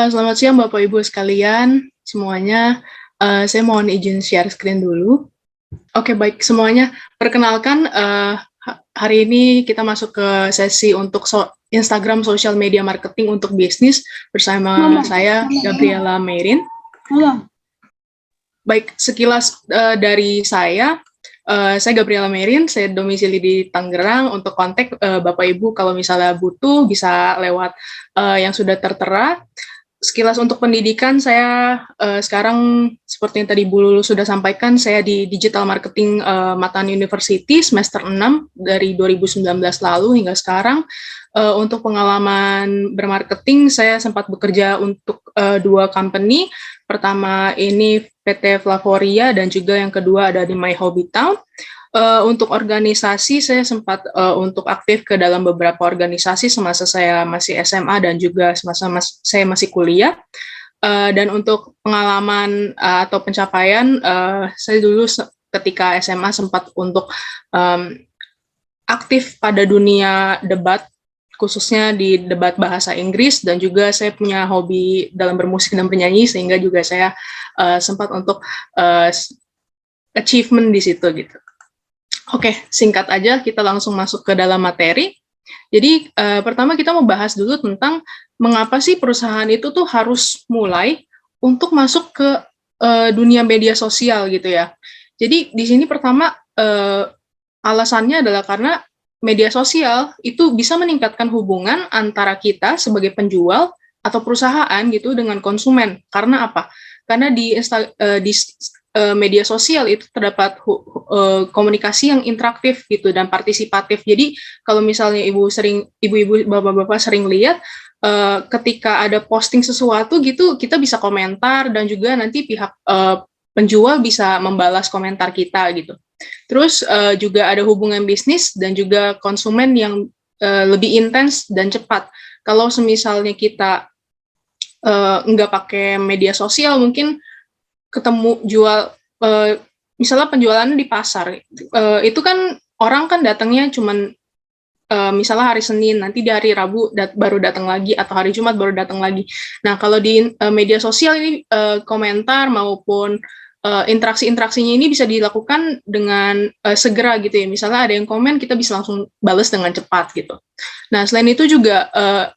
Selamat siang Bapak Ibu sekalian semuanya. Saya mohon izin share screen dulu. Oke, baik semuanya. Perkenalkan, hari ini kita masuk ke sesi untuk Instagram Social Media Marketing untuk bisnis bersama saya, Gabriela Merin. Baik, sekilas dari saya Gabriela Merin, saya domisili di Tangerang. Untuk kontak Bapak Ibu kalau misalnya butuh bisa lewat yang sudah tertera. Sekilas untuk pendidikan saya sekarang seperti yang tadi Bu Lulu sudah sampaikan, saya di Digital Marketing Matan University semester 6 dari 2019 lalu hingga sekarang. Untuk pengalaman bermarketing, saya sempat bekerja untuk 2 company. Pertama ini PT Flavoria dan juga yang kedua ada di My Hobby Town. Untuk organisasi, saya sempat untuk aktif ke dalam beberapa organisasi semasa saya masih SMA dan juga semasa saya masih kuliah. Dan untuk pengalaman atau pencapaian, saya dulu ketika SMA sempat untuk aktif pada dunia debat, khususnya di debat bahasa Inggris, dan juga saya punya hobi dalam bermusik dan bernyanyi, sehingga juga saya sempat untuk achievement di situ gitu. Oke, singkat aja kita langsung masuk ke dalam materi. Jadi pertama kita mau bahas dulu tentang mengapa sih perusahaan itu tuh harus mulai untuk masuk ke dunia media sosial gitu ya. Jadi di sini pertama alasannya adalah karena media sosial itu bisa meningkatkan hubungan antara kita sebagai penjual atau perusahaan gitu dengan konsumen. Karena apa? Karena di media sosial itu terdapat komunikasi yang interaktif gitu dan partisipatif. Jadi kalau misalnya ibu-ibu, bapak-bapak sering lihat ketika ada posting sesuatu gitu, kita bisa komentar dan juga nanti pihak penjual bisa membalas komentar kita gitu. Terus juga ada hubungan bisnis dan juga konsumen yang lebih intens dan cepat. Kalau misalnya kita nggak pakai media sosial, mungkin ketemu jual misalnya penjualannya di pasar itu kan orang kan datangnya cuman misalnya hari Senin, nanti di hari Rabu baru datang lagi atau hari Jumat baru datang lagi. Nah kalau di media sosial ini komentar maupun interaksi-interaksinya ini bisa dilakukan dengan segera gitu ya. Misalnya ada yang komen, kita bisa langsung balas dengan cepat gitu. Nah, selain itu juga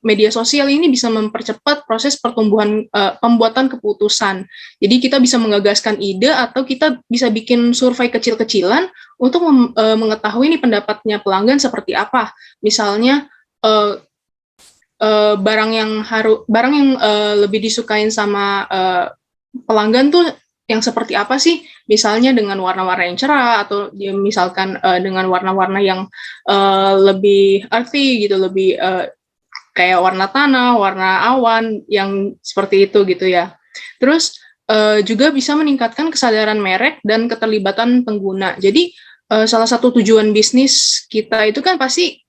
media sosial ini bisa mempercepat proses pertumbuhan pembuatan keputusan. Jadi kita bisa menggagaskan ide atau kita bisa bikin survei kecil-kecilan untuk mengetahui ini pendapatnya pelanggan seperti apa. Misalnya barang yang lebih disukain sama pelanggan tuh yang seperti apa sih? Misalnya dengan warna-warna yang cerah atau misalkan dengan warna-warna yang lebih earthy gitu, lebih kayak warna tanah, warna awan yang seperti itu gitu ya. Terus juga bisa meningkatkan kesadaran merek dan keterlibatan pengguna. Jadi salah satu tujuan bisnis kita itu kan pasti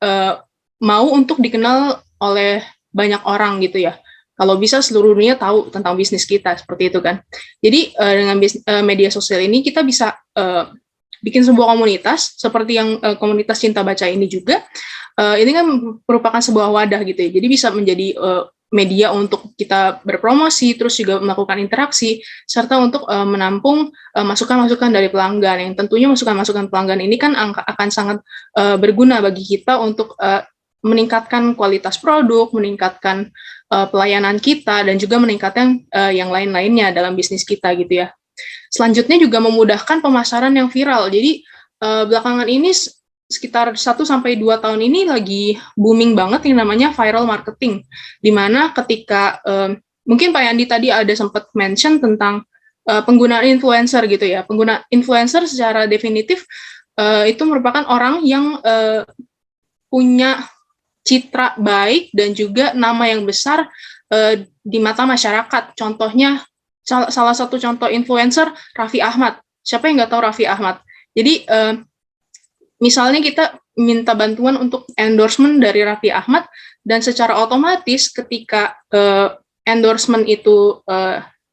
mau untuk dikenal oleh banyak orang gitu ya. Kalau bisa seluruh dunia tahu tentang bisnis kita, seperti itu kan. Jadi dengan media sosial ini kita bisa bikin sebuah komunitas, seperti yang komunitas Cinta Baca ini juga. Ini kan merupakan sebuah wadah gitu ya, jadi bisa menjadi media untuk kita berpromosi, terus juga melakukan interaksi, serta untuk menampung masukan-masukan dari pelanggan, yang tentunya masukan-masukan pelanggan ini kan akan sangat berguna bagi kita untuk meningkatkan kualitas produk, meningkatkan pelayanan kita, dan juga meningkatkan yang lain-lainnya dalam bisnis kita gitu ya. Selanjutnya juga memudahkan pemasaran yang viral. Jadi belakangan ini sekitar 1-2 tahun ini lagi booming banget yang namanya viral marketing, di mana ketika mungkin Pak Yandi tadi ada sempat mention tentang penggunaan influencer gitu ya. Pengguna influencer secara definitif itu merupakan orang yang punya citra baik dan juga nama yang besar di mata masyarakat. Contohnya, salah satu contoh influencer, Raffi Ahmad. Siapa yang nggak tahu Raffi Ahmad? Jadi, misalnya kita minta bantuan untuk endorsement dari Raffi Ahmad, dan secara otomatis ketika endorsement itu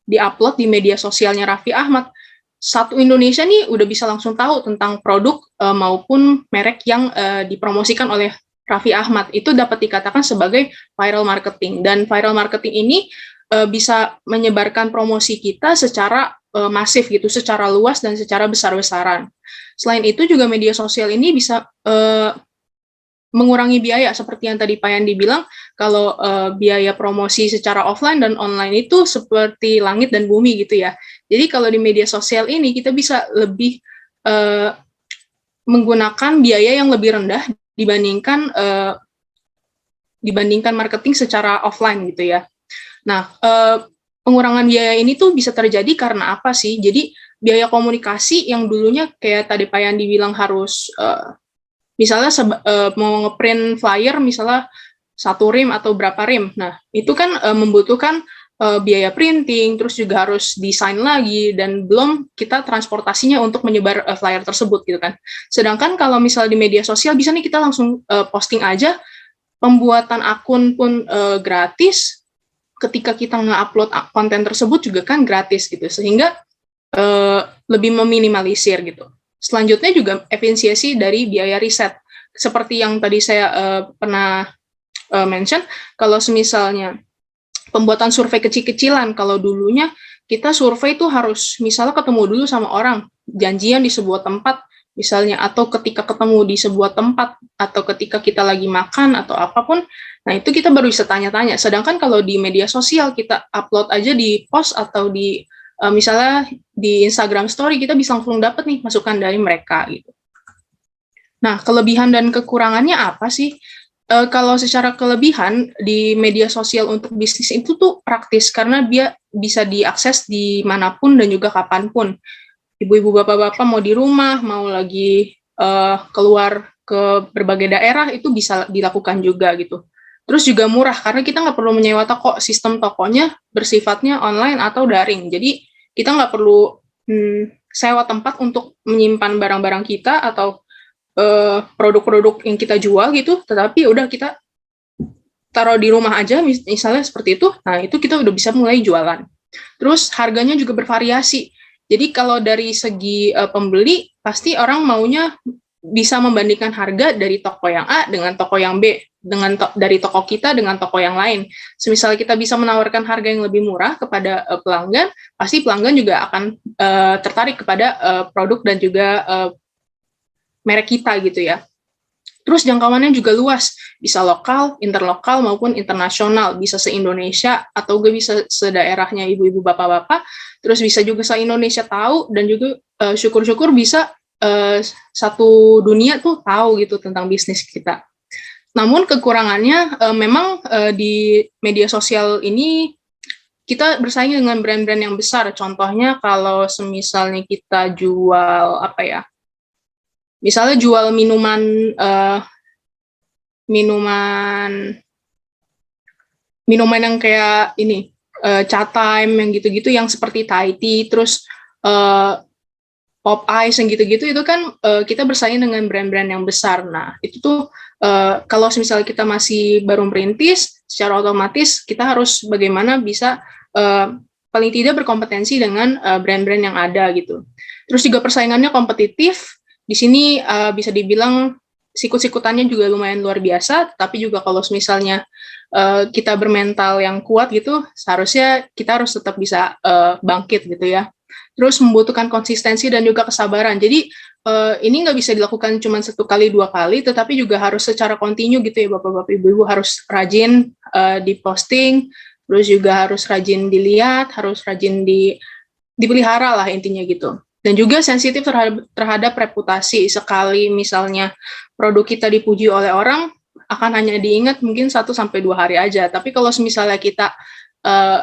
di-upload di media sosialnya Raffi Ahmad, satu Indonesia nih udah bisa langsung tahu tentang produk maupun merek yang dipromosikan oleh Raffi Ahmad. Itu dapat dikatakan sebagai viral marketing. Dan viral marketing ini bisa menyebarkan promosi kita secara masif gitu, secara luas dan secara besar-besaran. Selain itu juga media sosial ini bisa mengurangi biaya seperti yang tadi Pak Yandi bilang, kalau biaya promosi secara offline dan online itu seperti langit dan bumi gitu ya. Jadi kalau di media sosial ini kita bisa lebih menggunakan biaya yang lebih rendah dibandingkan marketing secara offline gitu ya. Nah, pengurangan biaya ini tuh bisa terjadi karena apa sih? Jadi biaya komunikasi yang dulunya kayak tadi Pak Yandi bilang harus misalnya mau ngeprint flyer misalnya 1 rim atau berapa rim. Nah, itu kan membutuhkan biaya printing, terus juga harus desain lagi, dan belum kita transportasinya untuk menyebar flyer tersebut gitu kan. Sedangkan kalau misalnya di media sosial bisa nih kita langsung posting aja, pembuatan akun pun gratis, ketika kita nge-upload konten tersebut juga kan gratis gitu, sehingga lebih meminimalisir gitu. Selanjutnya juga efisiensi dari biaya riset. Seperti yang tadi saya pernah mention, kalau misalnya pembuatan survei kecil-kecilan, kalau dulunya kita survei itu harus misalnya ketemu dulu sama orang, janjian di sebuah tempat misalnya, atau ketika ketemu di sebuah tempat, atau ketika kita lagi makan atau apapun, nah itu kita baru bisa tanya-tanya. Sedangkan kalau di media sosial kita upload aja di post atau di misalnya di Instagram Story, kita bisa langsung dapat nih masukan dari mereka gitu. Nah, kelebihan dan kekurangannya apa sih? Kalau secara kelebihan di media sosial untuk bisnis itu tuh praktis karena dia bisa diakses dimanapun dan juga kapanpun. Ibu-ibu, bapak-bapak mau di rumah, mau lagi keluar ke berbagai daerah itu bisa dilakukan juga gitu. Terus juga murah karena kita nggak perlu menyewa toko, sistem tokonya bersifatnya online atau daring. Jadi kita nggak perlu sewa tempat untuk menyimpan barang-barang kita atau produk-produk yang kita jual gitu, tetapi udah kita taruh di rumah aja misalnya seperti itu. Nah, itu kita udah bisa mulai jualan. Terus harganya juga bervariasi. Jadi kalau dari segi pembeli, pasti orang maunya bisa membandingkan harga dari toko yang A dengan toko yang B, dari toko kita dengan toko yang lain. Semisal kita bisa menawarkan harga yang lebih murah kepada pelanggan, pasti pelanggan juga akan tertarik kepada produk dan juga merek kita gitu ya. Terus jangkauannya juga luas, bisa lokal, interlokal maupun internasional, bisa se-Indonesia atau gue bisa sedaerahnya ibu-ibu bapak-bapak, terus bisa juga se-Indonesia tahu, dan juga syukur-syukur bisa satu dunia tuh tahu gitu tentang bisnis kita. Namun kekurangannya memang di media sosial ini kita bersaing dengan brand-brand yang besar. Contohnya kalau semisalnya kita jual apa ya? Misalnya jual minuman yang kayak ini Cha Time yang gitu-gitu, yang seperti Thai tea, terus Pop Ice yang gitu-gitu, itu kan kita bersaing dengan brand-brand yang besar. Nah, itu tuh kalau misalnya kita masih baru merintis, secara otomatis kita harus bagaimana bisa paling tidak berkompetensi dengan brand-brand yang ada gitu. Terus juga persaingannya kompetitif. Di sini bisa dibilang sikut-sikutannya juga lumayan luar biasa, tapi juga kalau misalnya kita bermental yang kuat gitu, seharusnya kita harus tetap bisa bangkit gitu ya. Terus membutuhkan konsistensi dan juga kesabaran. Jadi ini nggak bisa dilakukan cuma 1 kali 2 kali, tetapi juga harus secara kontinu gitu ya, bapak-bapak, ibu-ibu harus rajin diposting, terus juga harus rajin dilihat, harus rajin dipelihara lah intinya gitu. Dan juga sensitif terhadap reputasi. Sekali misalnya produk kita dipuji oleh orang, akan hanya diingat mungkin 1-2 hari aja. Tapi kalau misalnya kita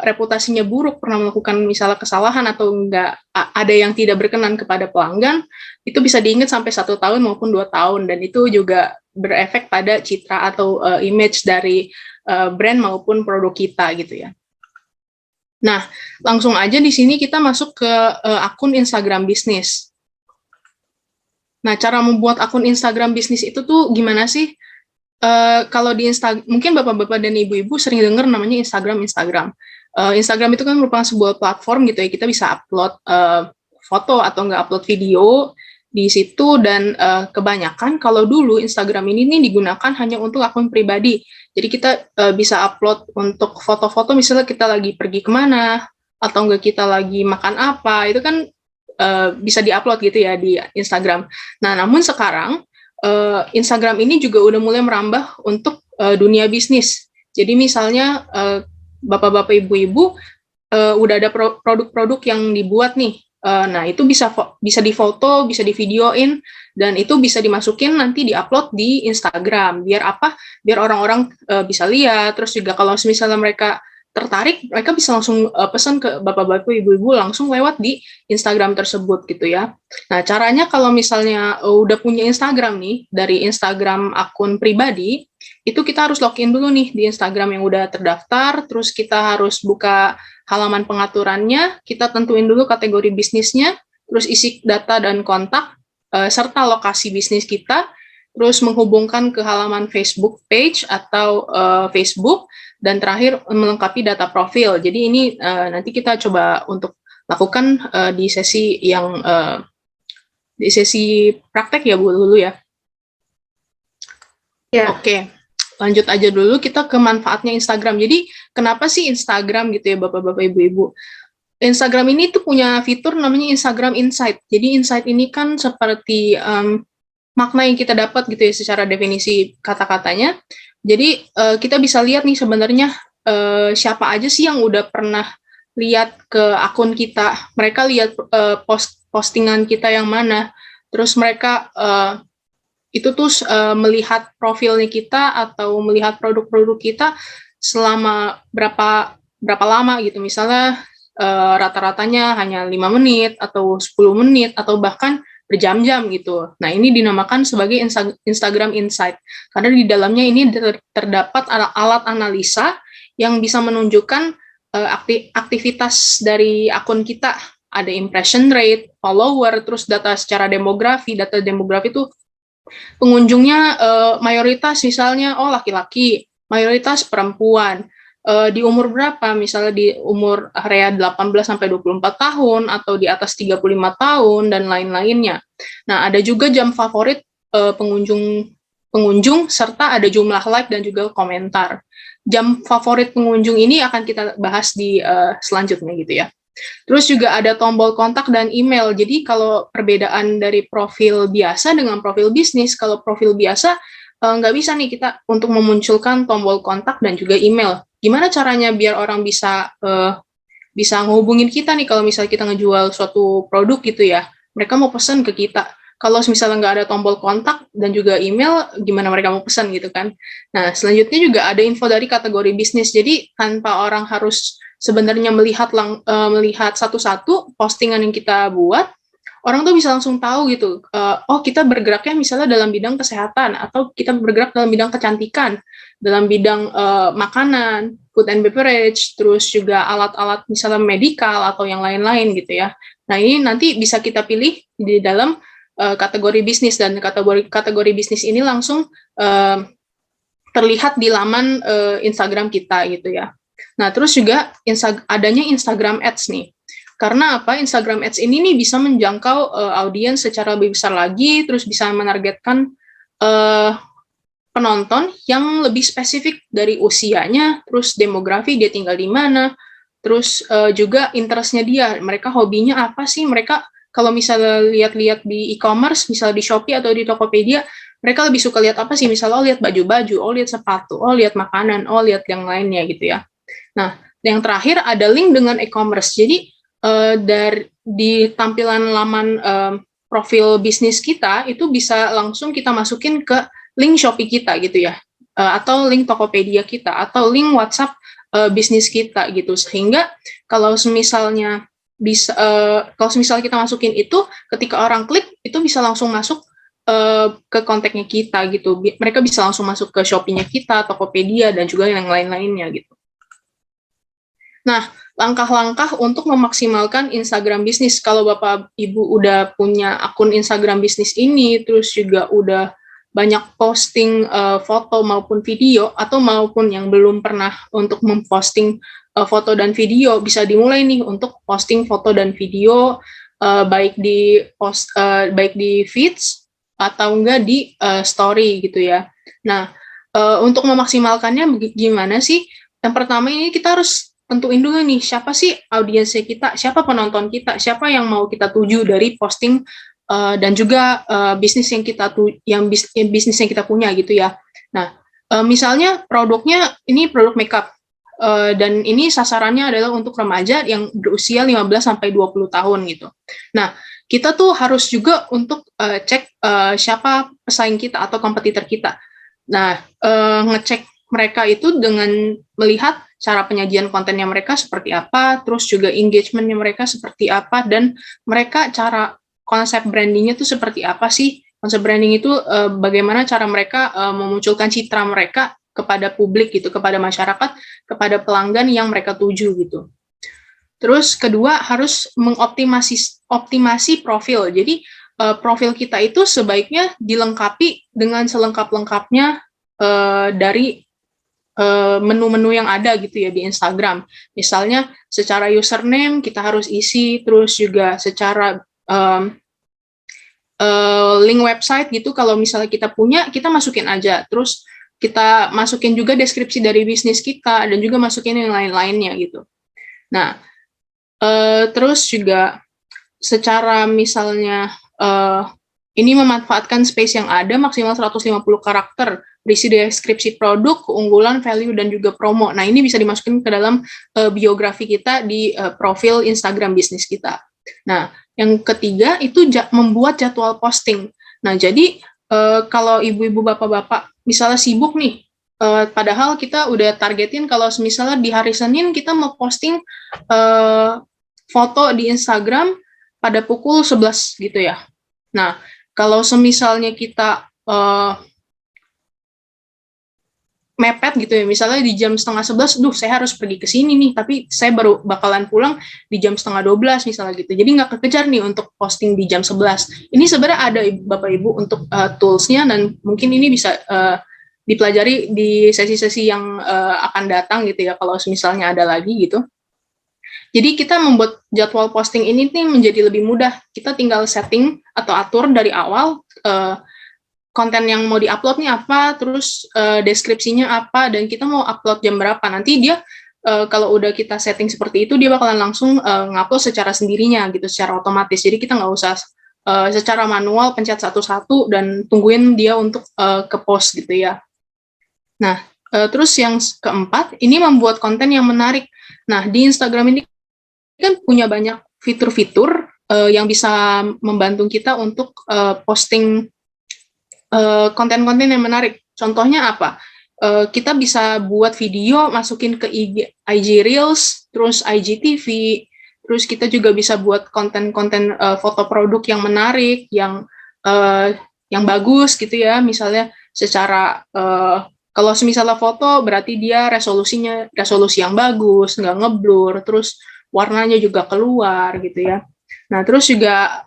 reputasinya buruk, pernah melakukan misalnya kesalahan atau enggak ada yang tidak berkenan kepada pelanggan, itu bisa diingat sampai 1 tahun maupun 2 tahun, dan itu juga berefek pada citra atau image dari brand maupun produk kita gitu ya. Nah, langsung aja di sini kita masuk ke akun Instagram bisnis. Nah, cara membuat akun Instagram bisnis itu tuh gimana sih? Kalau di Instagram, mungkin bapak-bapak dan ibu-ibu sering dengar namanya Instagram. Instagram itu kan merupakan sebuah platform gitu ya, kita bisa upload foto atau nggak upload video, di situ dan kebanyakan kalau dulu Instagram ini nih digunakan hanya untuk akun pribadi. Jadi kita bisa upload untuk foto-foto misalnya kita lagi pergi kemana atau enggak kita lagi makan apa, itu kan bisa diupload gitu ya di Instagram. Nah, namun sekarang Instagram ini juga udah mulai merambah untuk dunia bisnis. Jadi misalnya bapak-bapak ibu-ibu udah ada produk-produk yang dibuat nih. Nah, itu bisa difoto, bisa divideoin, dan itu bisa dimasukin nanti diupload di Instagram. Biar apa? Biar orang-orang bisa lihat. Terus juga kalau misalnya mereka tertarik, mereka bisa langsung pesan ke bapak-bapak, ibu-ibu langsung lewat di Instagram tersebut gitu ya. Nah, caranya kalau misalnya udah punya Instagram nih, dari Instagram akun pribadi, itu kita harus login dulu nih di Instagram yang udah terdaftar, terus kita harus buka halaman pengaturannya, kita tentuin dulu kategori bisnisnya, terus isi data dan kontak, serta lokasi bisnis kita, terus menghubungkan ke halaman Facebook page atau Facebook, dan terakhir melengkapi data profil. Jadi ini nanti kita coba untuk lakukan di sesi praktek ya Bu dulu ya. Ya. Oke. Lanjut aja dulu kita ke manfaatnya Instagram. Jadi kenapa sih Instagram gitu ya Bapak-bapak Ibu-ibu? Instagram ini tuh punya fitur namanya Instagram Insight. Jadi Insight ini kan seperti makna yang kita dapat gitu ya secara definisi kata-katanya. Jadi kita bisa lihat nih sebenarnya siapa aja sih yang udah pernah lihat ke akun kita. Mereka lihat postingan kita yang mana. Terus mereka itu tuh melihat profilnya kita atau melihat produk-produk kita selama berapa lama gitu. Misalnya rata-ratanya hanya 5 menit atau 10 menit atau bahkan berjam-jam gitu. Nah, ini dinamakan sebagai Instagram Insight. Karena di dalamnya ini terdapat alat analisa yang bisa menunjukkan aktivitas dari akun kita. Ada impression rate, follower, terus data secara demografi. Data demografi itu pengunjungnya mayoritas misalnya laki-laki, mayoritas perempuan, di umur berapa, misalnya di umur area 18 sampai 24 tahun atau di atas 35 tahun dan lain-lainnya. Nah, ada juga jam favorit pengunjung serta ada jumlah like dan juga komentar. Jam favorit pengunjung ini akan kita bahas di selanjutnya gitu ya. Terus juga ada tombol kontak dan email. Jadi kalau perbedaan dari profil biasa dengan profil bisnis, kalau profil biasa nggak bisa nih kita untuk memunculkan tombol kontak dan juga email. Gimana caranya biar orang bisa ngehubungin kita nih kalau misalnya kita ngejual suatu produk gitu ya. Mereka mau pesan ke kita. Kalau misalnya nggak ada tombol kontak dan juga email, gimana mereka mau pesan gitu kan. Nah, selanjutnya juga ada info dari kategori bisnis. Jadi tanpa orang harus sebenarnya melihat satu-satu postingan yang kita buat, orang tuh bisa langsung tahu gitu, kita bergeraknya misalnya dalam bidang kesehatan, atau kita bergerak dalam bidang kecantikan, dalam bidang makanan, food and beverage, terus juga alat-alat misalnya medikal atau yang lain-lain gitu ya. Nah, ini nanti bisa kita pilih di dalam kategori bisnis, dan kategori bisnis ini langsung terlihat di laman Instagram kita gitu ya. Nah, terus juga adanya Instagram Ads nih. Karena apa? Instagram Ads ini nih bisa menjangkau audiens secara lebih besar lagi, terus bisa menargetkan penonton yang lebih spesifik dari usianya, terus demografi dia tinggal di mana, terus juga interest-nya dia, mereka hobinya apa sih, mereka kalau misalnya lihat-lihat di e-commerce, misalnya di Shopee atau di Tokopedia, mereka lebih suka lihat apa sih, misalnya lihat baju-baju, lihat sepatu, lihat makanan, lihat yang lainnya gitu ya. Nah, yang terakhir ada link dengan e-commerce. Jadi di tampilan laman profil bisnis kita itu bisa langsung kita masukin ke link Shopee kita gitu ya, atau link Tokopedia kita, atau link WhatsApp bisnis kita gitu. Sehingga kalau misalnya kita masukin itu, ketika orang klik itu bisa langsung masuk ke kontaknya kita gitu. Mereka bisa langsung masuk ke Shopee-nya kita, Tokopedia, dan juga yang lain-lainnya gitu. Nah, langkah-langkah untuk memaksimalkan Instagram bisnis. Kalau Bapak Ibu udah punya akun Instagram bisnis ini, terus juga udah banyak posting foto maupun video, atau maupun yang belum pernah untuk memposting foto dan video, bisa dimulai nih untuk posting foto dan video baik di baik di feeds atau enggak di story gitu ya. Nah, untuk memaksimalkannya gimana sih? Yang pertama ini kita harus tentuin dulu nih siapa sih audiensnya kita, siapa penonton kita, siapa yang mau kita tuju dari posting dan juga bisnis yang kita bisnis yang kita punya gitu ya. Nah, misalnya produknya ini produk makeup dan ini sasarannya adalah untuk remaja yang berusia 15 sampai 20 tahun gitu. Nah, kita tuh harus juga untuk cek siapa pesaing kita atau kompetitor kita. Nah, ngecek mereka itu dengan melihat cara penyajian kontennya mereka seperti apa, terus juga engagementnya mereka seperti apa, dan mereka cara konsep brandingnya itu seperti apa sih. Konsep branding itu bagaimana cara mereka memunculkan citra mereka kepada publik gitu, kepada masyarakat, kepada pelanggan yang mereka tuju gitu. Terus kedua harus optimasi profil. Jadi profil kita itu sebaiknya dilengkapi dengan selengkap-lengkapnya dari menu-menu yang ada gitu ya di Instagram. Misalnya secara username kita harus isi, terus juga secara link website gitu kalau misalnya kita punya, kita masukin aja. Terus kita masukin juga deskripsi dari bisnis kita dan juga masukin yang lain-lainnya gitu. Nah, terus juga secara misalnya ini memanfaatkan space yang ada maksimal 150 karakter, berisi deskripsi produk, keunggulan, value, dan juga promo. Nah, ini bisa dimasukin ke dalam biografi kita di profil Instagram bisnis kita. Nah, yang ketiga itu membuat jadwal posting. Nah, jadi kalau ibu-ibu, bapak-bapak misalnya sibuk nih, padahal kita udah targetin kalau misalnya di hari Senin kita mau posting foto di Instagram pada pukul 11 gitu ya. Nah, kalau semisalnya kita mepet gitu ya, misalnya di jam setengah 11, saya harus pergi ke sini nih, tapi saya baru bakalan pulang di jam setengah 12 misalnya gitu. Jadi nggak kekejar nih untuk posting di jam 11. Ini sebenarnya ada Bapak Ibu untuk tools-nya, dan mungkin ini bisa dipelajari di sesi-sesi yang akan datang gitu ya, kalau misalnya ada lagi gitu. Jadi kita membuat jadwal posting ini nih menjadi lebih mudah. Kita tinggal setting atau atur dari awal konten yang mau diupload nih apa, terus deskripsinya apa, dan kita mau upload jam berapa. Nanti dia kalau udah kita setting seperti itu, dia bakalan langsung ngupload secara sendirinya gitu, secara otomatis. Jadi kita nggak usah secara manual pencet satu-satu dan tungguin dia untuk ke post gitu ya. Nah, terus yang keempat, ini membuat konten yang menarik. Nah, di Instagram ini kan punya banyak fitur-fitur yang bisa membantu kita untuk posting konten-konten yang menarik. Contohnya apa? Kita bisa buat video, masukin ke IG Reels, terus IGTV, terus kita juga bisa buat konten-konten foto produk yang menarik, yang bagus gitu ya. Misalnya secara kalau misalnya foto berarti dia resolusi yang bagus, nggak ngeblur, terus warnanya juga keluar gitu ya. Nah, terus juga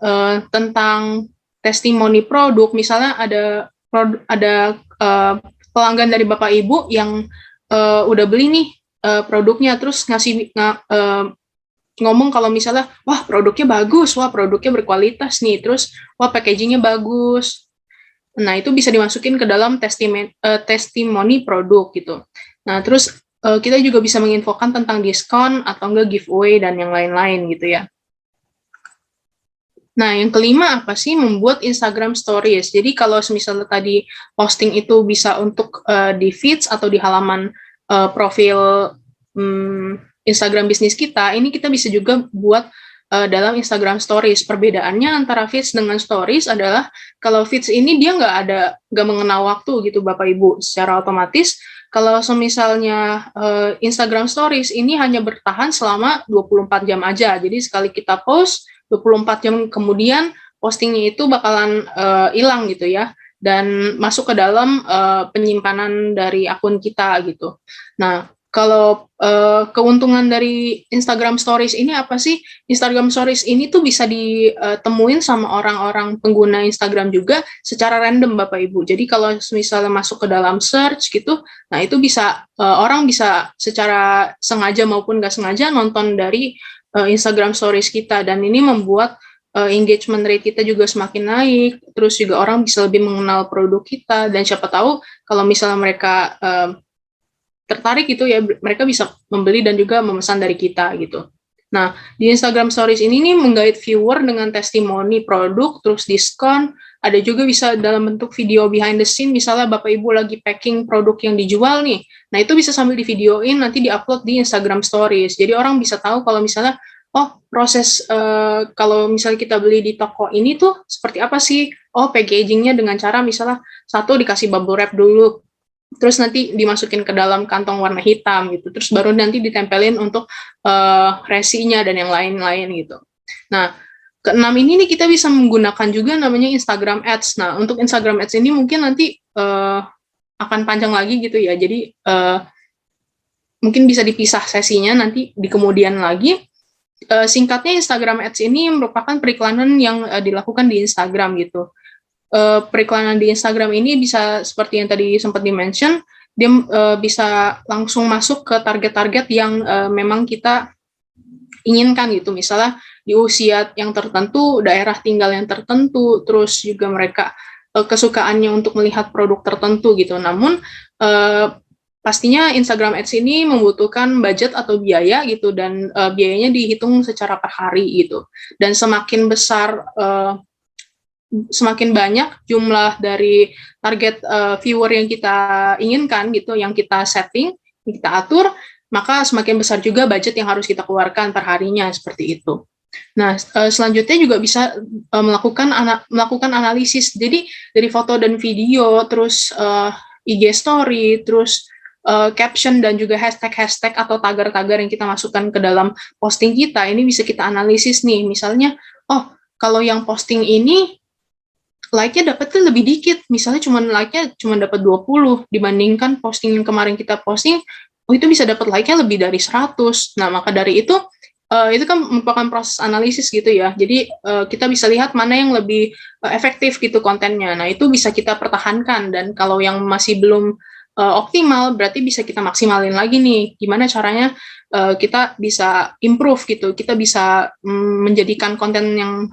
tentang testimoni produk, misalnya ada pelanggan dari Bapak Ibu yang udah beli nih produknya, terus ngomong kalau misalnya, wah produknya bagus, wah produknya berkualitas nih, terus wah packagingnya bagus. Nah, itu bisa dimasukin ke dalam testimoni produk gitu. Nah, terus kita juga bisa menginfokan tentang diskon atau enggak giveaway dan yang lain-lain gitu ya. Nah, yang kelima apa sih? Membuat Instagram Stories. Jadi kalau misalnya tadi posting itu bisa untuk di feeds atau di halaman profil Instagram bisnis kita, ini kita bisa juga buat dalam Instagram Stories. Perbedaannya antara feeds dengan Stories adalah kalau feeds ini dia nggak mengenal waktu gitu Bapak Ibu, secara otomatis. Kalau misalnya Instagram Stories ini hanya bertahan selama 24 jam aja. Jadi sekali kita post, 24 jam kemudian postingnya itu bakalan hilang gitu ya, dan masuk ke dalam penyimpanan dari akun kita gitu. Nah, kalau keuntungan dari Instagram Stories ini apa sih? Instagram Stories ini tuh bisa ditemuin sama orang-orang pengguna Instagram juga secara random Bapak Ibu. Jadi kalau misalnya masuk ke dalam search gitu, nah itu bisa orang bisa secara sengaja maupun nggak sengaja nonton dari Instagram Stories kita, dan ini membuat engagement rate kita juga semakin naik, terus juga orang bisa lebih mengenal produk kita, dan siapa tahu kalau misalnya mereka tertarik gitu ya, mereka bisa membeli dan juga memesan dari kita gitu. Nah, di Instagram Stories ini nih menggait viewer dengan testimoni produk, terus diskon, ada juga bisa dalam bentuk video behind the scene, misalnya Bapak Ibu lagi packing produk yang dijual nih. Nah, itu bisa sambil divideoin, nanti diupload di Instagram Stories. Jadi orang bisa tahu kalau misalnya, oh proses kalau misalnya kita beli di toko ini tuh seperti apa sih? Oh packagingnya dengan cara misalnya satu dikasih bubble wrap dulu, terus nanti dimasukin ke dalam kantong warna hitam gitu, terus baru nanti ditempelin untuk resinya dan yang lain-lain gitu. Nah, keenam ini nih kita bisa menggunakan juga namanya Instagram Ads. Nah, untuk Instagram Ads ini mungkin nanti akan panjang lagi gitu ya, jadi mungkin bisa dipisah sesinya nanti di kemudian lagi. Singkatnya, Instagram Ads ini merupakan periklanan yang dilakukan di Instagram gitu. Periklanan di Instagram ini bisa seperti yang tadi sempat di-mention, dia bisa langsung masuk ke target-target yang memang kita inginkan gitu. Misalnya di usia yang tertentu, daerah tinggal yang tertentu, terus juga mereka kesukaannya untuk melihat produk tertentu gitu. Namun pastinya Instagram Ads ini membutuhkan budget atau biaya gitu, dan biayanya dihitung secara per hari gitu. Dan semakin besar semakin banyak jumlah dari target viewer yang kita inginkan gitu, yang kita setting, yang kita atur, maka semakin besar juga budget yang harus kita keluarkan per harinya, seperti itu. Nah, selanjutnya juga bisa melakukan analisis. Jadi dari foto dan video, terus IG story, terus caption dan juga hashtag-hashtag atau tagar-tagar yang kita masukkan ke dalam posting kita, ini bisa kita analisis nih. Misalnya, oh kalau yang posting ini like-nya dapatnya lebih dikit, misalnya like-nya cuma dapat 20 dibandingkan posting yang kemarin kita posting, oh itu bisa dapat like-nya lebih dari 100. Nah, maka dari itu kan merupakan proses analisis gitu ya. Jadi kita bisa lihat mana yang lebih efektif gitu kontennya. Nah, itu bisa kita pertahankan, dan kalau yang masih belum optimal, berarti bisa kita maksimalin lagi nih. Gimana caranya kita bisa improve gitu, kita bisa menjadikan konten yang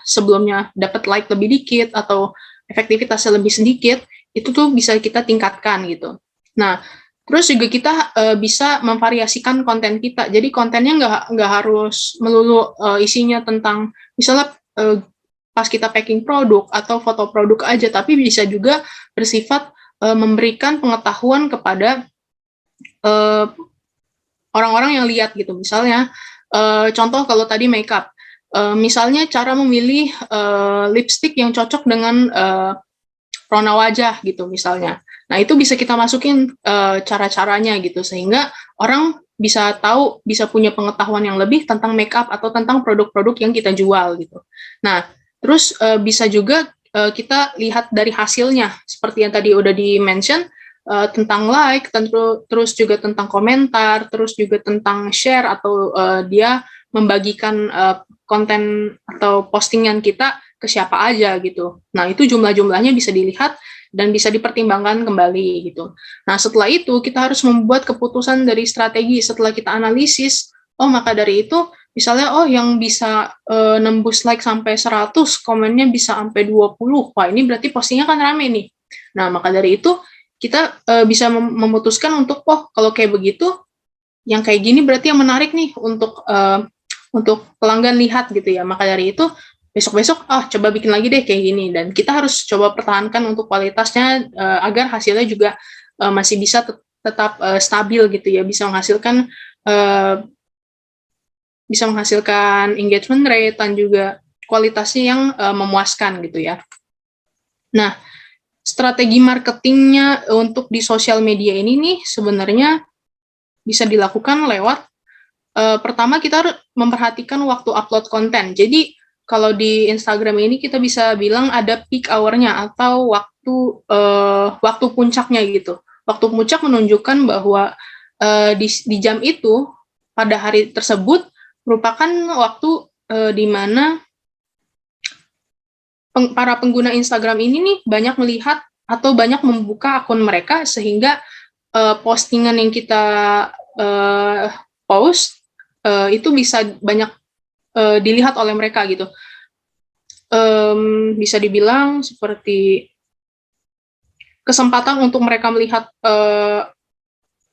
sebelumnya dapat like lebih dikit atau efektivitasnya lebih sedikit, itu tuh bisa kita tingkatkan gitu. Nah, terus juga kita bisa memvariasikan konten kita, jadi kontennya nggak harus melulu isinya tentang misalnya pas kita packing produk atau foto produk aja, tapi bisa juga bersifat memberikan pengetahuan kepada orang-orang yang lihat gitu. Misalnya contoh kalau tadi makeup, misalnya cara memilih lipstick yang cocok dengan rona wajah gitu misalnya. Nah, itu bisa kita masukin cara-caranya gitu, sehingga orang bisa tahu, bisa punya pengetahuan yang lebih tentang makeup atau tentang produk-produk yang kita jual gitu. Nah, terus bisa juga kita lihat dari hasilnya, seperti yang tadi udah di-mention, tentang like, terus juga tentang komentar, terus juga tentang share atau dia membagikan konten atau postingan kita ke siapa aja gitu. Nah, itu jumlah-jumlahnya bisa dilihat dan bisa dipertimbangkan kembali gitu. Nah, setelah itu kita harus membuat keputusan dari strategi setelah kita analisis. Oh, maka dari itu misalnya yang bisa nembus like sampai 100, komennya bisa sampai 20. Wah, ini berarti postingnya kan rame nih. Nah, maka dari itu kita bisa memutuskan untuk kalau kayak begitu, yang kayak gini berarti yang menarik nih untuk pelanggan lihat gitu ya. Maka dari itu besok-besok coba bikin lagi deh kayak gini, dan kita harus coba pertahankan untuk kualitasnya agar hasilnya juga masih bisa tetap stabil gitu ya, bisa menghasilkan engagement rate dan juga kualitasnya yang memuaskan gitu ya. Nah, strategi marketingnya untuk di sosial media ini nih sebenarnya bisa dilakukan lewat pertama kita harus memperhatikan waktu upload konten. Jadi kalau di Instagram ini kita bisa bilang ada peak hour-nya atau waktu puncaknya gitu. Waktu puncak menunjukkan bahwa di jam itu pada hari tersebut merupakan waktu di mana para pengguna Instagram ini nih banyak melihat atau banyak membuka akun mereka, sehingga postingan yang kita post itu bisa banyak dilihat oleh mereka gitu. bisa dibilang seperti kesempatan untuk mereka melihat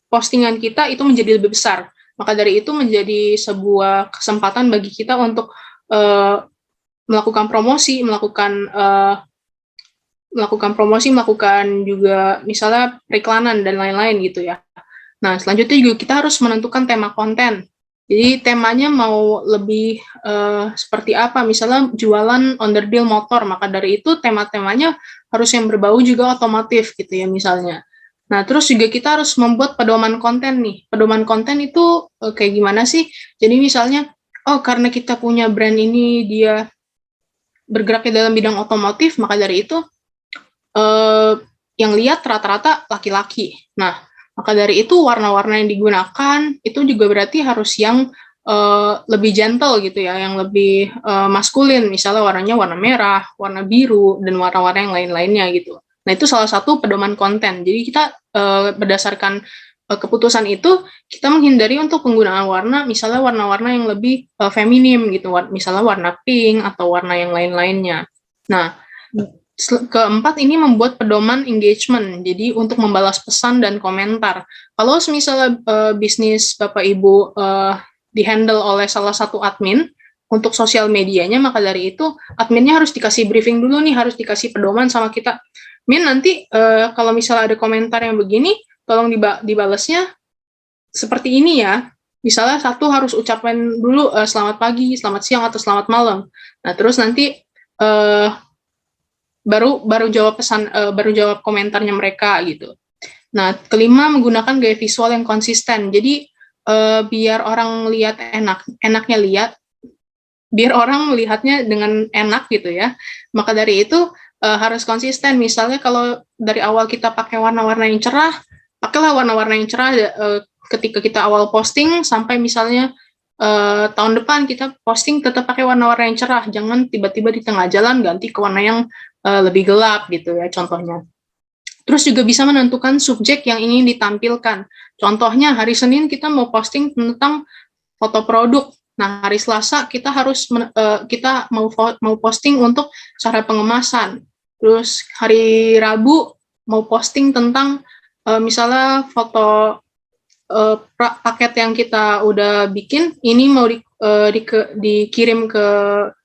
postingan kita itu menjadi lebih besar. Maka dari itu menjadi sebuah kesempatan bagi kita untuk melakukan promosi, melakukan juga misalnya periklanan dan lain-lain gitu ya. Nah, selanjutnya juga kita harus menentukan tema konten. Jadi temanya mau lebih seperti apa, misalnya jualan onderdil motor, maka dari itu tema-temanya harus yang berbau juga otomotif gitu ya misalnya. Nah, terus juga kita harus membuat pedoman konten nih. Pedoman konten itu kayak gimana sih? Jadi misalnya, oh karena kita punya brand ini dia bergeraknya dalam bidang otomotif, maka dari itu yang lihat rata-rata laki-laki. Nah, maka dari itu warna-warna yang digunakan itu juga berarti harus yang lebih gentle gitu ya, yang lebih maskulin. Misalnya warnanya warna merah, warna biru, dan warna-warna yang lain-lainnya gitu. Nah, itu salah satu pedoman konten. Jadi kita berdasarkan keputusan itu, kita menghindari untuk penggunaan warna, misalnya warna-warna yang lebih feminim gitu, misalnya warna pink atau warna yang lain-lainnya. Nah, keempat ini membuat pedoman engagement, jadi untuk membalas pesan dan komentar. Kalau misalnya bisnis Bapak Ibu dihandle oleh salah satu admin untuk sosial medianya, maka dari itu adminnya harus dikasih briefing dulu nih, harus dikasih pedoman sama kita. Min, nanti kalau misalnya ada komentar yang begini, tolong dibalasnya seperti ini ya. Misalnya satu harus ucapkan dulu selamat pagi, selamat siang, atau selamat malam. Nah, terus nanti baru jawab komentarnya mereka gitu. Nah, kelima, menggunakan gaya visual yang konsisten. Jadi biar orang lihat enaknya lihat, biar orang melihatnya dengan enak gitu ya. Maka dari itu harus konsisten. Misalnya kalau dari awal kita pakai warna-warna yang cerah, pakailah warna-warna yang cerah ketika kita awal posting, sampai misalnya tahun depan kita posting tetap pakai warna-warna yang cerah. Jangan tiba-tiba di tengah jalan ganti ke warna yang lebih gelap gitu ya contohnya. Terus juga bisa menentukan subjek yang ingin ditampilkan. Contohnya hari Senin kita mau posting tentang foto produk. Nah, hari Selasa kita harus kita mau posting untuk cara pengemasan. Terus hari Rabu mau posting tentang misalnya foto paket yang kita udah bikin ini mau dikirim ke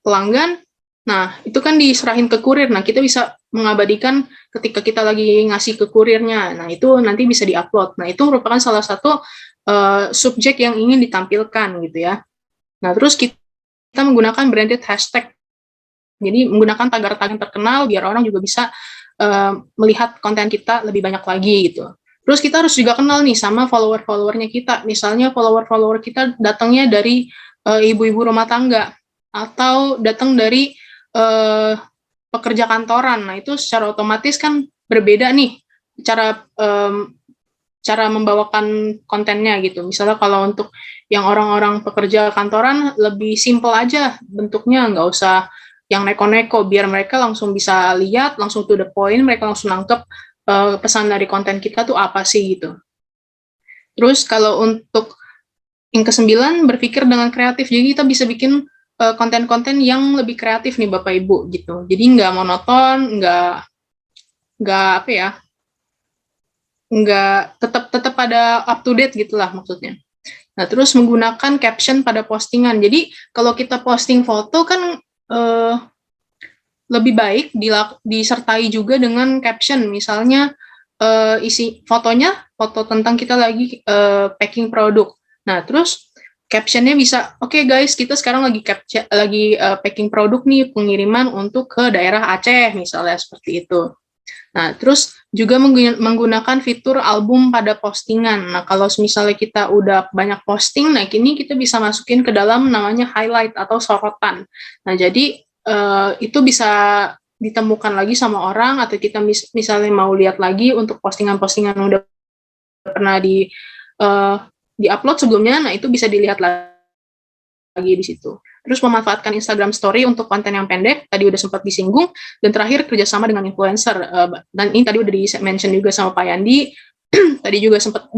pelanggan. Nah, itu kan diserahin ke kurir. Nah, kita bisa mengabadikan ketika kita lagi ngasih ke kurirnya. Nah, itu nanti bisa diupload. Nah, itu merupakan salah satu subjek yang ingin ditampilkan gitu ya. Nah, terus kita menggunakan branded hashtag. Jadi menggunakan tagar-tagar terkenal biar orang juga bisa melihat konten kita lebih banyak lagi gitu. Terus kita harus juga kenal nih sama follower-followernya kita. Misalnya follower-follower kita datangnya dari ibu-ibu rumah tangga atau datang dari pekerja kantoran. Nah, itu secara otomatis kan berbeda nih cara membawakan kontennya gitu. Misalnya kalau untuk yang orang-orang pekerja kantoran lebih simple aja bentuknya, nggak usah yang neko-neko, biar mereka langsung bisa lihat, langsung to the point, mereka langsung nangkep pesan dari konten kita tuh apa sih gitu. Terus kalau untuk yang kesembilan, berpikir dengan kreatif. Jadi kita bisa bikin konten-konten yang lebih kreatif nih Bapak Ibu gitu. Jadi nggak monoton, nggak apa ya, nggak tetap ada up to date gitulah maksudnya. Nah, terus menggunakan caption pada postingan. Jadi kalau kita posting foto kan lebih baik disertai juga dengan caption. Misalnya isi fotonya foto tentang kita lagi packing produk. Nah, terus captionnya bisa, oke guys, kita sekarang lagi packing produk nih, pengiriman untuk ke daerah Aceh misalnya seperti itu. Nah, terus juga menggunakan fitur album pada postingan. Nah, kalau misalnya kita udah banyak posting, nah ini kita bisa masukin ke dalam namanya highlight atau sorotan. Nah, jadi itu bisa ditemukan lagi sama orang, atau kita misalnya mau lihat lagi untuk postingan-postingan yang udah pernah di-upload sebelumnya, nah itu bisa dilihat lagi di situ. Terus memanfaatkan Instagram Story untuk konten yang pendek, tadi udah sempat disinggung, dan terakhir kerjasama dengan influencer, dan ini tadi udah di-mention juga sama Pak Yandi, tadi juga sempat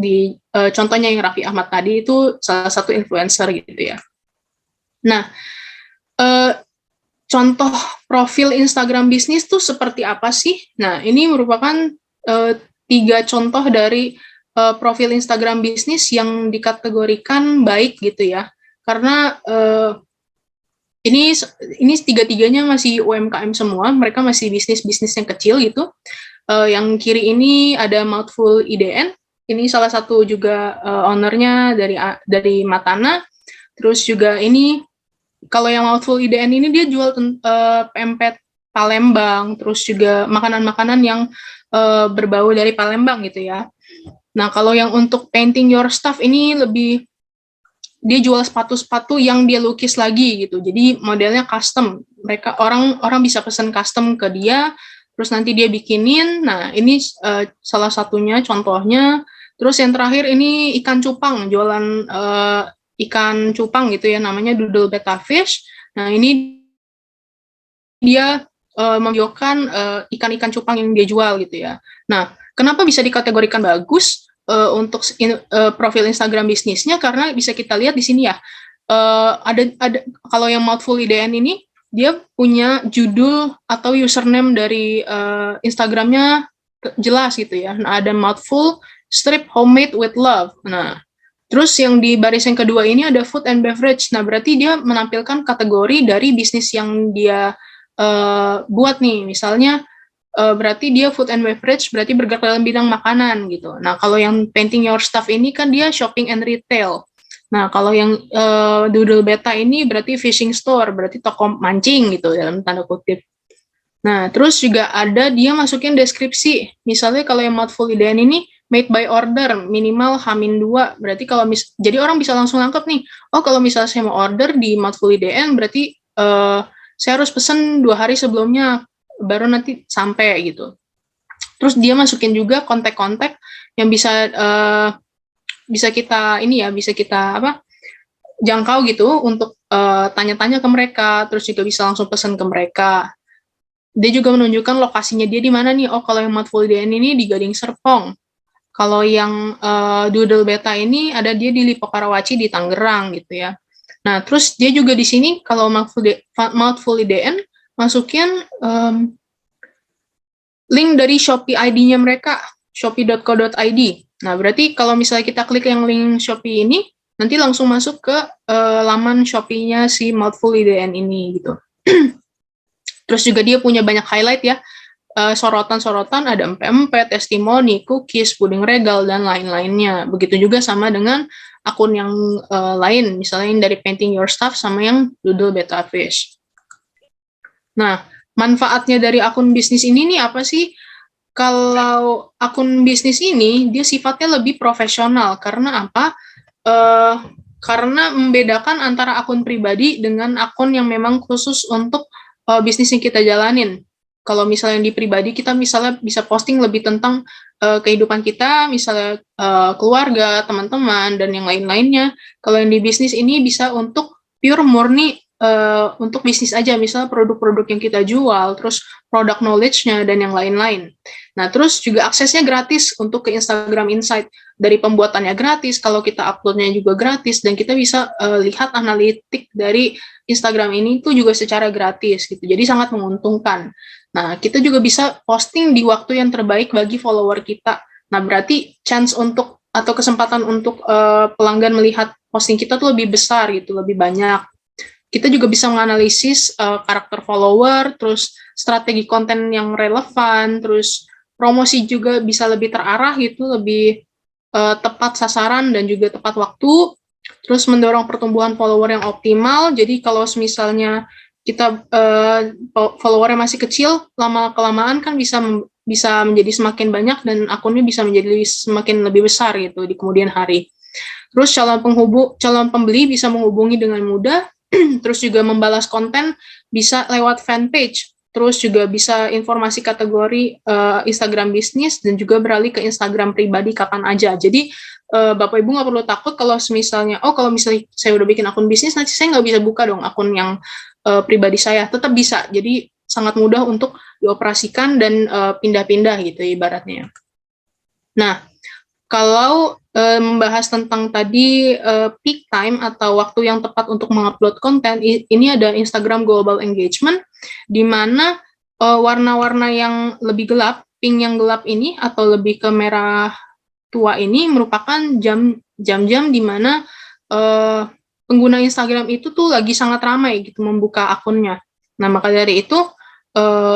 contohnya yang Raffi Ahmad tadi itu salah satu influencer gitu ya. Nah, contoh profil Instagram bisnis tuh seperti apa sih? Nah, ini merupakan 3 contoh dari profil Instagram bisnis yang dikategorikan baik gitu ya. Karena ini ini tiga-tiganya masih UMKM semua, mereka masih bisnis-bisnis yang kecil gitu. Yang kiri ini ada Mouthful IDN, ini salah satu juga ownernya dari Matana. Terus juga ini kalau yang Mouthful IDN ini dia jual pempek Palembang, terus juga makanan-makanan yang berbau dari Palembang gitu ya. Nah, kalau yang untuk painting your stuff ini lebih dia jual sepatu-sepatu yang dia lukis lagi gitu. Jadi modelnya custom. Mereka orang bisa pesan custom ke dia, terus nanti dia bikinin. Nah, ini salah satunya contohnya. Terus yang terakhir ini ikan cupang, jualan ikan cupang gitu ya, namanya Doodle Betta Fish. Nah, ini dia menunjukkan ikan-ikan cupang yang dia jual gitu ya. Nah, kenapa bisa dikategorikan bagus untuk profil Instagram bisnisnya? Karena bisa kita lihat di sini ya, ada kalau yang Mouthful IDN ini dia punya judul atau username dari Instagramnya jelas gitu ya. Nah, ada Mouthful Strip Homemade with Love. Nah, terus yang di baris yang kedua ini ada food and beverage. Nah, berarti dia menampilkan kategori dari bisnis yang dia buat nih. Misalnya berarti dia food and beverage, berarti bergerak dalam bidang makanan gitu. Nah, kalau yang painting your stuff ini kan dia shopping and retail. Nah, kalau yang Doodle Beta ini berarti fishing store, berarti toko mancing gitu dalam tanda kutip. Nah, terus juga ada dia masukin deskripsi. Misalnya kalau yang Mouthful IDN ini made by order, minimal H-2. Berarti kalau jadi orang bisa langsung nangkep nih, oh kalau misalnya saya mau order di Mouthful IDN, berarti saya harus pesen 2 hari sebelumnya, baru nanti sampai gitu. Terus dia masukin juga kontak-kontak yang bisa kita bisa kita jangkau gitu untuk tanya-tanya ke mereka, terus juga bisa langsung pesan ke mereka. Dia juga menunjukkan lokasinya dia di mana nih. Oh, kalau yang Mouthful IDN ini di Gading Serpong. Kalau yang Doodle Beta ini ada dia di Lipo Karawaci di Tangerang gitu ya. Nah, terus dia juga di sini kalau Mouthful IDN masukin link dari Shopee ID-nya mereka, shopee.co.id. Nah, berarti kalau misalnya kita klik yang link Shopee ini, nanti langsung masuk ke laman Shopee-nya si Mouthful IDN ini gitu. Terus juga dia punya banyak highlight ya, sorotan-sorotan ada empek-empek, testimoni, cookies, puding regal, dan lain-lainnya. Begitu juga sama dengan akun yang lain, misalnya yang dari Painting Your Stuff sama yang Doodle Betta Fish. Nah, manfaatnya dari akun bisnis ini nih apa sih? Kalau akun bisnis ini, dia sifatnya lebih profesional. Karena apa? Karena membedakan antara akun pribadi dengan akun yang memang khusus untuk bisnis yang kita jalanin. Kalau misalnya yang di pribadi, kita misalnya bisa posting lebih tentang kehidupan kita, misalnya keluarga, teman-teman, dan yang lain-lainnya. Kalau yang di bisnis ini bisa untuk pure murni untuk bisnis aja, misalnya produk-produk yang kita jual, terus product knowledge-nya, dan yang lain-lain. Nah, terus juga aksesnya gratis untuk ke Instagram Insight. Dari pembuatannya gratis, kalau kita uploadnya juga gratis, dan kita bisa lihat analitik dari Instagram ini tuh juga secara gratis gitu. Jadi sangat menguntungkan. Nah, kita juga bisa posting di waktu yang terbaik bagi follower kita. Nah, berarti chance untuk atau kesempatan untuk pelanggan melihat posting kita tuh lebih besar gitu, lebih banyak. Kita juga bisa menganalisis karakter follower, terus strategi konten yang relevan, terus promosi juga bisa lebih terarah gitu, lebih tepat sasaran dan juga tepat waktu, terus mendorong pertumbuhan follower yang optimal. Jadi kalau misalnya kita followernya masih kecil, lama-kelamaan kan bisa menjadi semakin banyak dan akunnya bisa menjadi semakin lebih besar gitu di kemudian hari. Terus calon pembeli bisa menghubungi dengan mudah, terus juga membalas konten bisa lewat fanpage, terus juga bisa informasi kategori Instagram bisnis dan juga beralih ke Instagram pribadi kapan aja. Jadi Bapak Ibu nggak perlu takut kalau misalnya saya udah bikin akun bisnis, nanti saya nggak bisa buka dong akun yang pribadi saya. Tetap bisa. Jadi sangat mudah untuk dioperasikan dan pindah-pindah gitu ibaratnya. Nah, Kalau membahas tentang tadi peak time atau waktu yang tepat untuk mengupload konten, ini ada Instagram Global Engagement, di mana warna-warna yang lebih gelap, pink yang gelap ini atau lebih ke merah tua ini merupakan jam-jam di mana pengguna Instagram itu tuh lagi sangat ramai gitu membuka akunnya. Nah, maka dari itu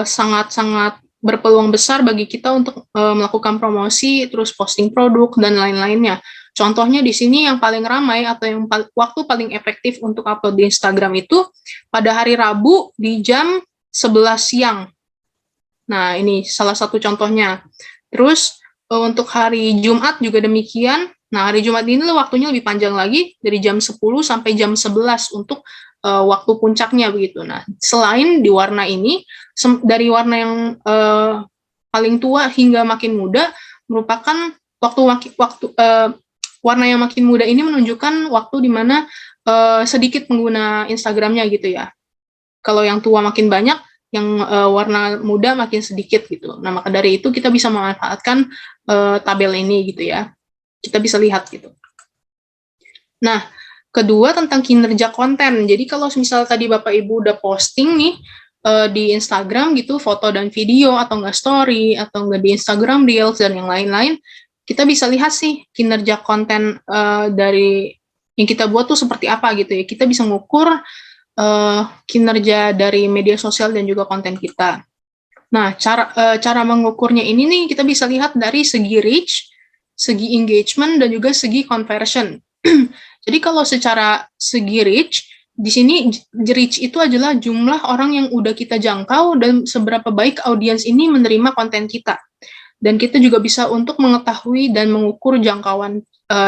sangat-sangat berpeluang besar bagi kita untuk melakukan promosi, terus posting produk dan lain-lainnya. Contohnya di sini yang paling ramai atau yang waktu paling efektif untuk upload di Instagram itu pada hari Rabu di jam 11 siang. Nah, ini salah satu contohnya. Terus untuk hari Jumat juga demikian. Nah, hari Jumat ini waktunya lebih panjang lagi dari jam 10 sampai jam 11 untuk waktu puncaknya begitu. Nah, selain di warna ini, dari warna yang paling tua hingga makin muda merupakan warna yang makin muda ini menunjukkan waktu di mana sedikit pengguna Instagramnya gitu ya. Kalau yang tua makin banyak, yang warna muda makin sedikit gitu. Nah, maka dari itu kita bisa memanfaatkan tabel ini gitu ya. Kita bisa lihat gitu. Nah, kedua tentang kinerja konten. Jadi kalau misal tadi Bapak Ibu udah posting nih di Instagram gitu, foto dan video atau enggak story atau enggak di Instagram Reels dan yang lain-lain, kita bisa lihat sih kinerja konten dari yang kita buat tuh seperti apa gitu ya. Kita bisa mengukur kinerja dari media sosial dan juga konten kita. Nah, cara mengukurnya ini nih kita bisa lihat dari segi reach, segi engagement, dan juga segi conversion. Jadi kalau secara segi reach, di sini reach itu adalah jumlah orang yang udah kita jangkau dan seberapa baik audiens ini menerima konten kita. Dan kita juga bisa untuk mengetahui dan mengukur jangkauan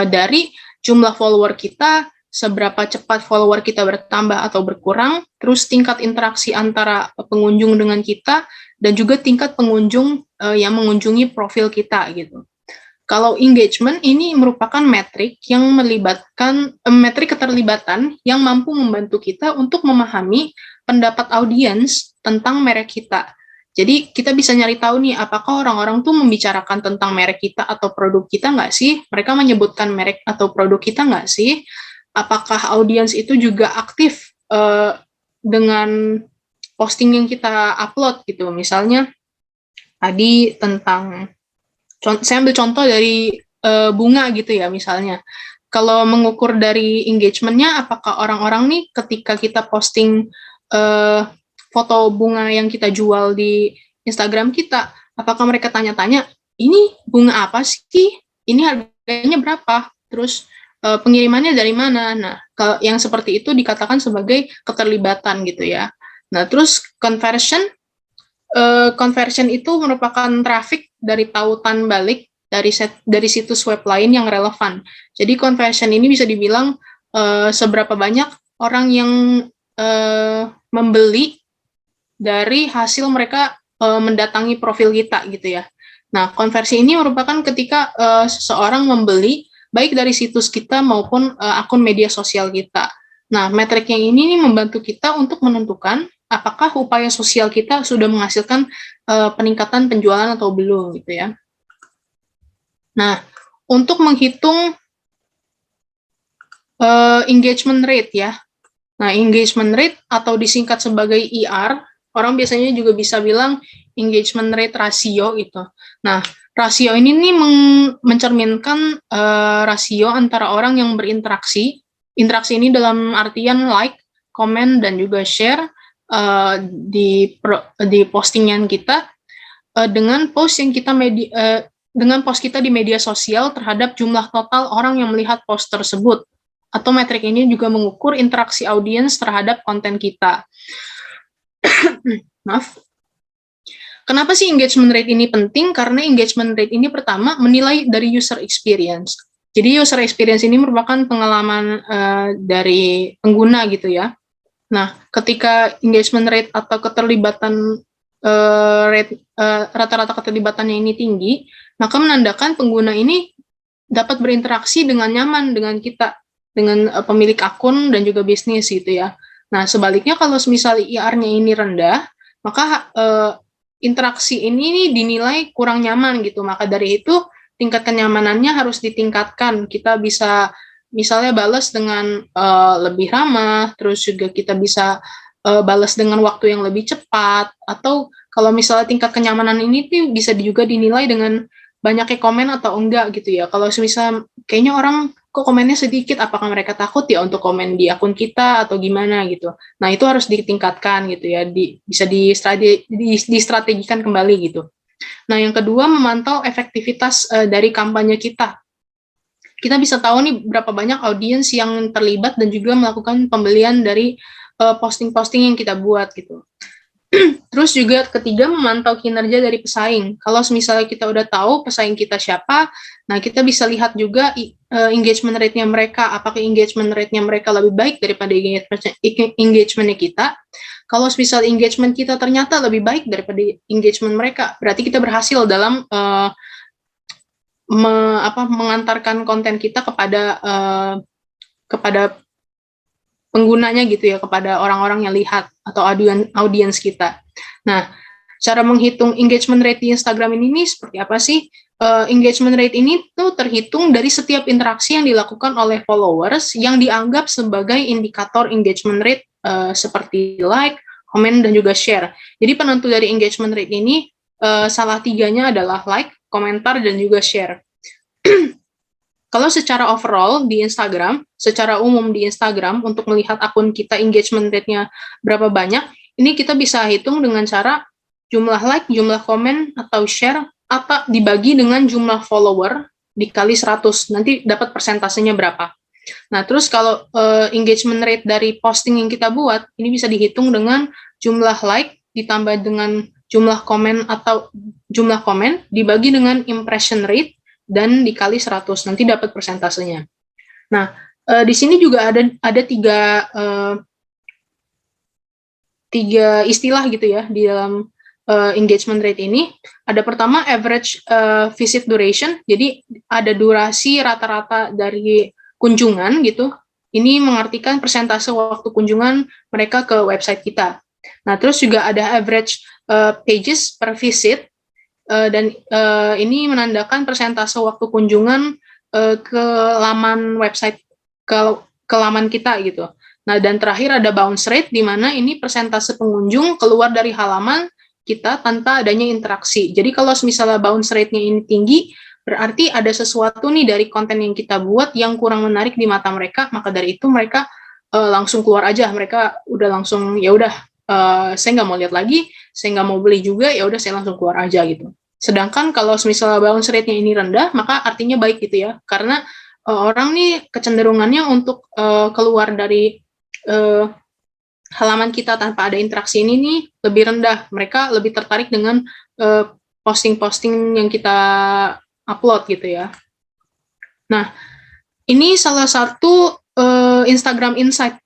dari jumlah follower kita, seberapa cepat follower kita bertambah atau berkurang, terus tingkat interaksi antara pengunjung dengan kita, dan juga tingkat pengunjung yang mengunjungi profil kita gitu. Kalau engagement ini merupakan metrik yang melibatkan metrik keterlibatan yang mampu membantu kita untuk memahami pendapat audiens tentang merek kita. Jadi kita bisa nyari tahu nih apakah orang-orang tuh membicarakan tentang merek kita atau produk kita nggak sih? Mereka menyebutkan merek atau produk kita nggak sih? Apakah audiens itu juga aktif dengan posting yang kita upload gitu? Misalnya tadi tentang saya ambil contoh dari bunga gitu ya misalnya. Kalau mengukur dari engagement-nya, apakah orang-orang nih ketika kita posting foto bunga yang kita jual di Instagram kita, apakah mereka tanya-tanya, ini bunga apa sih? Ini harganya berapa? Terus pengirimannya dari mana? Nah, kalau yang seperti itu dikatakan sebagai keterlibatan gitu ya. Nah, terus conversion itu merupakan traffic dari tautan balik dari situs web lain yang relevan. Jadi conversion ini bisa dibilang seberapa banyak orang yang membeli dari hasil mereka mendatangi profil kita gitu ya. Nah, konversi ini merupakan ketika seseorang membeli baik dari situs kita maupun akun media sosial kita. Nah, metrik yang ini membantu kita untuk menentukan apakah upaya sosial kita sudah menghasilkan peningkatan penjualan atau belum gitu ya. Nah, untuk menghitung engagement rate ya. Nah, engagement rate atau disingkat sebagai ER, orang biasanya juga bisa bilang engagement rate ratio gitu. Nah, rasio ini nih mencerminkan rasio antara orang yang berinteraksi. Interaksi ini dalam artian like, komen, dan juga share di postingan kita dengan post yang kita dengan post kita di media sosial terhadap jumlah total orang yang melihat post tersebut. Atau metrik ini juga mengukur interaksi audiens terhadap konten kita. Maaf. Kenapa sih engagement rate ini penting? Karena engagement rate ini pertama menilai dari user experience. Jadi user experience ini merupakan pengalaman dari pengguna gitu ya. Nah, ketika engagement rate atau keterlibatan rata-rata keterlibatannya ini tinggi, maka menandakan pengguna ini dapat berinteraksi dengan nyaman dengan kita, dengan pemilik akun dan juga bisnis gitu ya. Nah, sebaliknya kalau misalnya IR-nya ini rendah, maka interaksi ini dinilai kurang nyaman gitu. Maka dari itu tingkat kenyamanannya harus ditingkatkan. Kita bisa misalnya balas dengan lebih ramah, terus juga kita bisa balas dengan waktu yang lebih cepat, atau kalau misalnya tingkat kenyamanan ini tuh bisa juga dinilai dengan banyaknya komen atau enggak gitu ya. Kalau misalnya kayaknya orang kok komennya sedikit, apakah mereka takut ya untuk komen di akun kita atau gimana gitu. Nah, itu harus ditingkatkan gitu ya, bisa distrategikan kembali gitu. Nah, yang kedua, memantau efektivitas dari kampanye kita. Kita bisa tahu nih berapa banyak audiens yang terlibat dan juga melakukan pembelian dari posting-posting yang kita buat gitu. Terus juga ketiga, memantau kinerja dari pesaing. Kalau misalnya kita udah tahu pesaing kita siapa, nah kita bisa lihat juga engagement rate-nya mereka, apakah engagement rate-nya mereka lebih baik daripada engagement-nya kita. Kalau misal engagement kita ternyata lebih baik daripada engagement mereka, berarti kita berhasil dalam mengantarkan konten kita kepada penggunanya gitu ya, kepada orang-orang yang lihat atau audiens kita. Nah, cara menghitung engagement rate di Instagram ini seperti apa sih? Engagement rate ini tuh terhitung dari setiap interaksi yang dilakukan oleh followers yang dianggap sebagai indikator engagement rate seperti like, komen, dan juga share. Jadi penentu dari engagement rate ini salah tiganya adalah like, komentar, dan juga share. Kalau secara overall di Instagram, secara umum di Instagram, untuk melihat akun kita engagement rate-nya berapa banyak, ini kita bisa hitung dengan cara jumlah like, jumlah komen, atau share, atau dibagi dengan jumlah follower dikali 100, nanti dapat persentasenya berapa. Nah, terus kalau engagement rate dari posting yang kita buat, ini bisa dihitung dengan jumlah like ditambah dengan jumlah komen atau jumlah komen dibagi dengan impression rate dan dikali 100, nanti dapat persentasenya. Nah, di sini juga ada tiga istilah gitu ya di dalam engagement rate ini. Ada pertama average visit duration, jadi ada durasi rata-rata dari kunjungan gitu. Ini mengartikan persentase waktu kunjungan mereka ke website kita. Nah, terus juga ada average pages per visit, dan ini menandakan persentase waktu kunjungan ke laman website, ke laman kita gitu. Nah, dan terakhir ada bounce rate, di mana ini persentase pengunjung keluar dari halaman kita tanpa adanya interaksi. Jadi kalau misalnya bounce rate-nya ini tinggi, berarti ada sesuatu nih dari konten yang kita buat yang kurang menarik di mata mereka, maka dari itu mereka langsung keluar aja. Mereka udah langsung, ya udah, saya nggak mau lihat lagi, saya nggak mau beli juga, ya udah saya langsung keluar aja gitu. Sedangkan kalau misalnya bounce rate-nya ini rendah, maka artinya baik gitu ya, karena orang nih kecenderungannya untuk keluar dari halaman kita tanpa ada interaksi ini nih lebih rendah. Mereka lebih tertarik dengan posting-posting yang kita upload gitu ya. Nah, ini salah satu Instagram Insight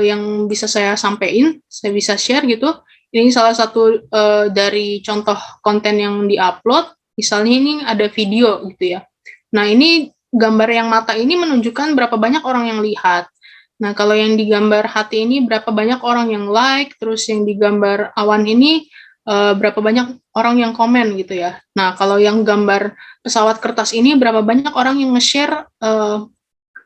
yang bisa saya sampaikan, saya bisa share gitu. Ini salah satu dari contoh konten yang diupload. Misalnya ini ada video gitu ya. Nah, ini gambar yang mata ini menunjukkan berapa banyak orang yang lihat. Nah, kalau yang digambar hati ini berapa banyak orang yang like, terus yang digambar awan ini berapa banyak orang yang komen gitu ya. Nah, kalau yang gambar pesawat kertas ini berapa banyak orang yang nge-share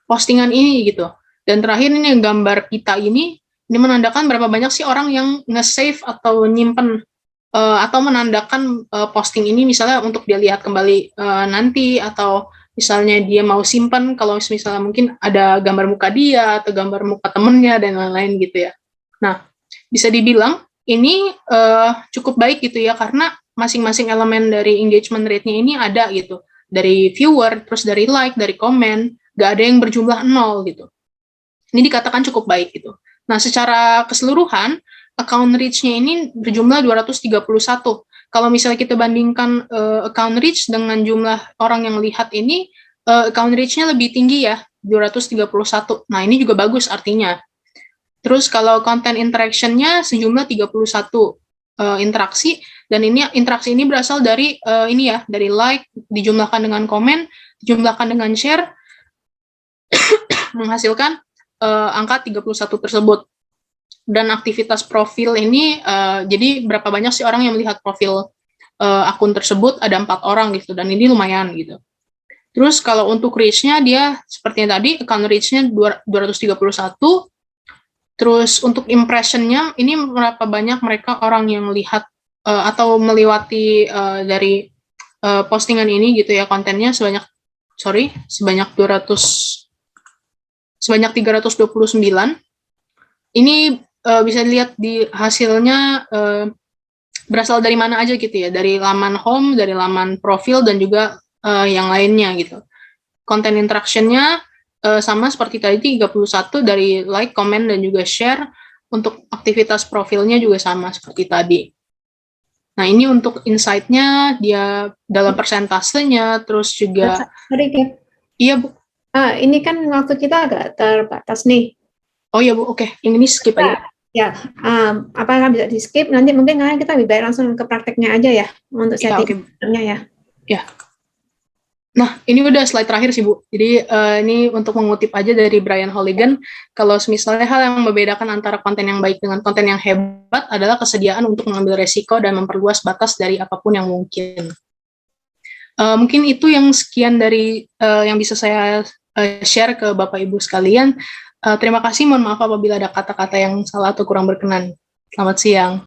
postingan ini gitu. Dan terakhir ini yang gambar kita ini menandakan berapa banyak sih orang yang nge-save atau nyimpen atau menandakan posting ini misalnya untuk dia lihat kembali nanti, atau misalnya dia mau simpan kalau misalnya mungkin ada gambar muka dia atau gambar muka temennya dan lain-lain gitu ya. Nah, bisa dibilang ini cukup baik gitu ya, karena masing-masing elemen dari engagement rate-nya ini ada gitu. Dari viewer, terus dari like, dari komen, nggak ada yang berjumlah 0 gitu. Ini dikatakan cukup baik gitu. Nah, secara keseluruhan, account reach-nya ini berjumlah 231. Kalau misalnya kita bandingkan account reach dengan jumlah orang yang lihat ini, account reach-nya lebih tinggi ya, 231. Nah, ini juga bagus artinya. Terus kalau content interaction-nya sejumlah 31 interaksi, dan ini interaksi ini berasal dari ini ya, dari like, dijumlahkan dengan komen, dijumlahkan dengan share, menghasilkan angka 31 tersebut. Dan aktivitas profil ini, jadi berapa banyak sih orang yang melihat profil akun tersebut, ada 4 orang gitu, dan ini lumayan gitu. Terus kalau untuk reach-nya dia seperti yang tadi, account reach-nya 231. Terus untuk impression-nya ini berapa banyak mereka orang yang lihat atau melewati dari postingan ini gitu ya, kontennya sebanyak 329. Ini bisa dilihat di hasilnya berasal dari mana aja gitu ya, dari laman home, dari laman profil, dan juga yang lainnya gitu. Konten interaction-nya sama seperti tadi, 31 dari like, comment, dan juga share. Untuk aktivitas profilnya juga sama seperti tadi. Nah, ini untuk insight-nya, dia dalam persentasenya, terus juga... Sorry, Kip. Iya, Bu. Ini kan waktu kita agak terbatas nih. Oh iya, Bu. Oke, yang ini skip aja. Ya, apakah bisa di skip? Nanti mungkin kita lebih baik langsung ke prakteknya aja ya, untuk setting-nya ya. Ya. Nah, ini udah slide terakhir sih, Bu. Jadi, ini untuk mengutip aja dari Brian Halligan, kalau misalnya hal yang membedakan antara konten yang baik dengan konten yang hebat adalah kesediaan untuk mengambil resiko dan memperluas batas dari apapun yang mungkin. Mungkin itu yang sekian dari yang bisa saya share ke Bapak Ibu sekalian. Terima kasih, mohon maaf apabila ada kata-kata yang salah atau kurang berkenan. Selamat siang.